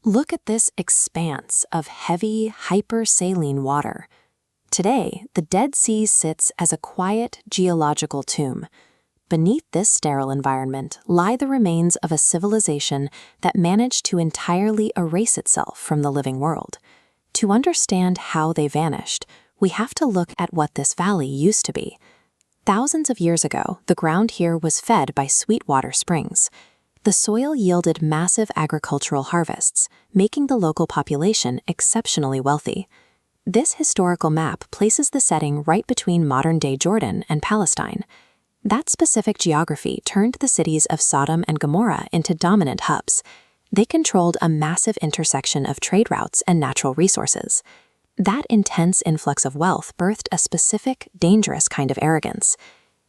Look at this expanse of heavy, hypersaline water. Today, the Dead Sea sits as a quiet geological tomb. Beneath this sterile environment lie the remains of a civilization that managed to entirely erase itself from the living world. To understand how they vanished, we have to look at what this valley used to be. Thousands of years ago, the ground here was fed by sweetwater springs. The soil yielded massive agricultural harvests, making the local population exceptionally wealthy. This historical map places the setting right between modern-day Jordan and Palestine. That specific geography turned the cities of Sodom and Gomorrah into dominant hubs. They controlled a massive intersection of trade routes and natural resources. That intense influx of wealth birthed a specific, dangerous kind of arrogance.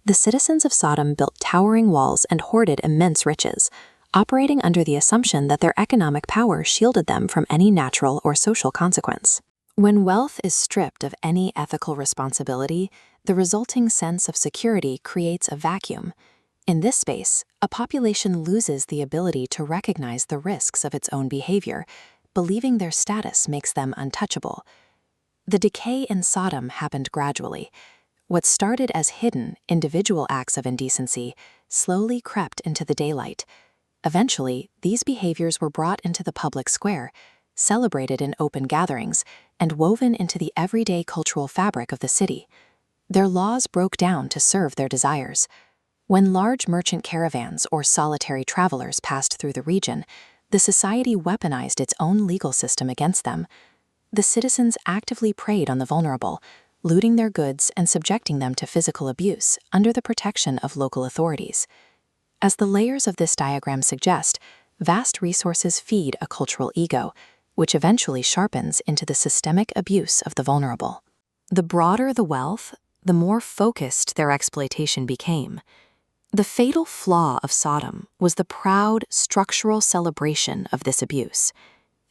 The citizens of Sodom built towering walls and hoarded immense riches, operating under the assumption that their economic power shielded them from any natural or social consequence. When wealth is stripped of any ethical responsibility, the resulting sense of security creates a vacuum. In this space, a population loses the ability to recognize the risks of its own behavior, believing their status makes them untouchable. The decay in Sodom happened gradually. What started as hidden, individual acts of indecency slowly crept into the daylight. Eventually, these behaviors were brought into the public square, celebrated in open gatherings, and woven into the everyday cultural fabric of the city. Their laws broke down to serve their desires. When large merchant caravans or solitary travelers passed through the region, the society weaponized its own legal system against them. The citizens actively preyed on the vulnerable, looting their goods and subjecting them to physical abuse under the protection of local authorities. As the layers of this diagram suggest, vast resources feed a cultural ego, which eventually sharpens into the systemic abuse of the vulnerable. The broader the wealth, the more focused their exploitation became. The fatal flaw of Sodom was the proud, structural celebration of this abuse.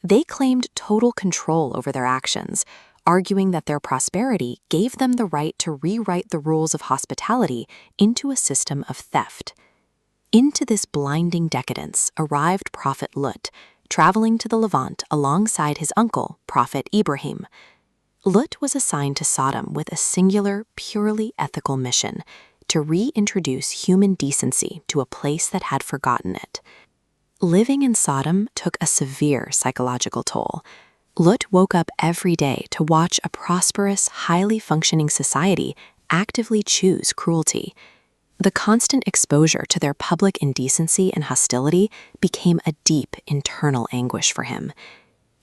They claimed total control over their actions, arguing that their prosperity gave them the right to rewrite the rules of hospitality into a system of theft. Into this blinding decadence arrived Prophet Lut, traveling to the Levant alongside his uncle, Prophet Ibrahim. Lut was assigned to Sodom with a singular, purely ethical mission: to reintroduce human decency to a place that had forgotten it. Living in Sodom took a severe psychological toll. Lut woke up every day to watch a prosperous, highly functioning society actively choose cruelty. The constant exposure to their public indecency and hostility became a deep internal anguish for him.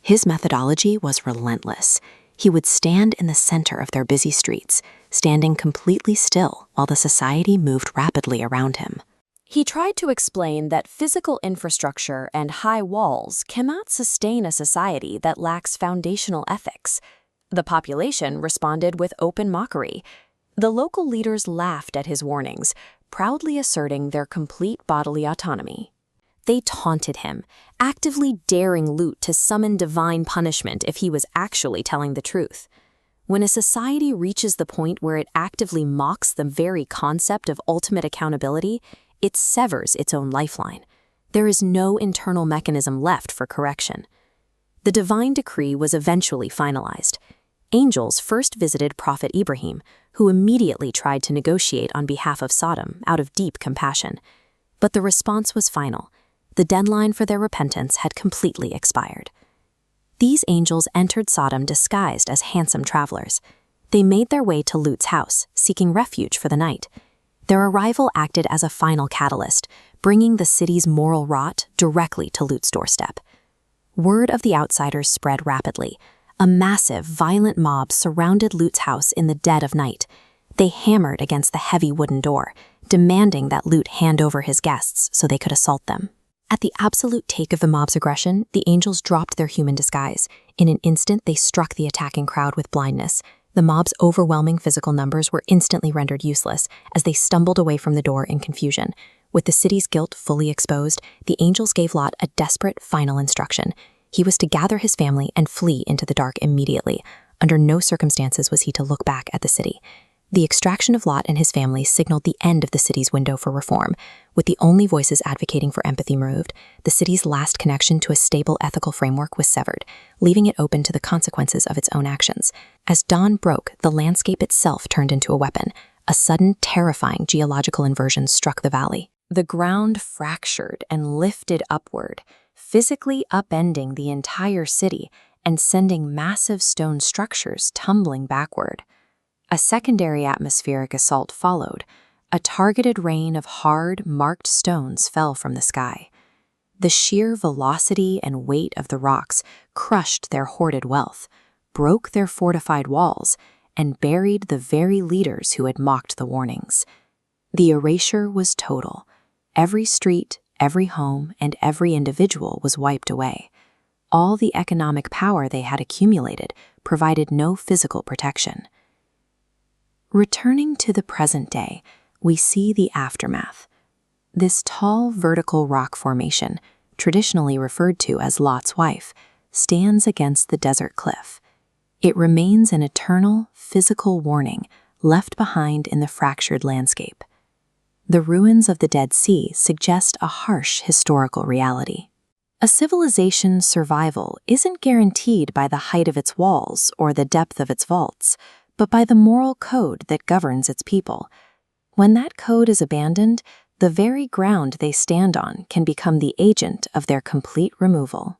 His methodology was relentless. He would stand in the center of their busy streets, standing completely still while the society moved rapidly around him. He tried to explain that physical infrastructure and high walls cannot sustain a society that lacks foundational ethics. The population responded with open mockery. The local leaders laughed at his warnings, proudly asserting their complete bodily autonomy. They taunted him, actively daring Lut to summon divine punishment if he was actually telling the truth. When a society reaches the point where it actively mocks the very concept of ultimate accountability, it severs its own lifeline. There is no internal mechanism left for correction. The divine decree was eventually finalized. Angels first visited Prophet Ibrahim, who immediately tried to negotiate on behalf of Sodom out of deep compassion. But the response was final. The deadline for their repentance had completely expired. These angels entered Sodom disguised as handsome travelers. They made their way to Lut's house, seeking refuge for the night. Their arrival acted as a final catalyst, bringing the city's moral rot directly to Lut's doorstep. Word of the outsiders spread rapidly. A massive, violent mob surrounded Lut's house in the dead of night. They hammered against the heavy wooden door, demanding that Lut hand over his guests so they could assault them. At the absolute take of the mob's aggression, the angels dropped their human disguise. In an instant, they struck the attacking crowd with blindness. The mob's overwhelming physical numbers were instantly rendered useless as they stumbled away from the door in confusion. With the city's guilt fully exposed, the angels gave Lot a desperate final instruction. He was to gather his family and flee into the dark immediately. Under no circumstances was he to look back at the city. The extraction of Lot and his family signaled the end of the city's window for reform. With the only voices advocating for empathy removed, the city's last connection to a stable ethical framework was severed, leaving it open to the consequences of its own actions. As dawn broke, the landscape itself turned into a weapon. A sudden, terrifying geological inversion struck the valley. The ground fractured and lifted upward, physically upending the entire city and sending massive stone structures tumbling backward. A secondary atmospheric assault followed. A targeted rain of hard, marked stones fell from the sky. The sheer velocity and weight of the rocks crushed their hoarded wealth, broke their fortified walls, and buried the very leaders who had mocked the warnings. The erasure was total. Every street, every home, and every individual was wiped away. All the economic power they had accumulated provided no physical protection. Returning to the present day, we see the aftermath. This tall vertical rock formation, traditionally referred to as Lot's wife, stands against the desert cliff. It remains an eternal, physical warning left behind in the fractured landscape. The ruins of the Dead Sea suggest a harsh historical reality. A civilization's survival isn't guaranteed by the height of its walls or the depth of its vaults, but by the moral code that governs its people. When that code is abandoned, the very ground they stand on can become the agent of their complete removal.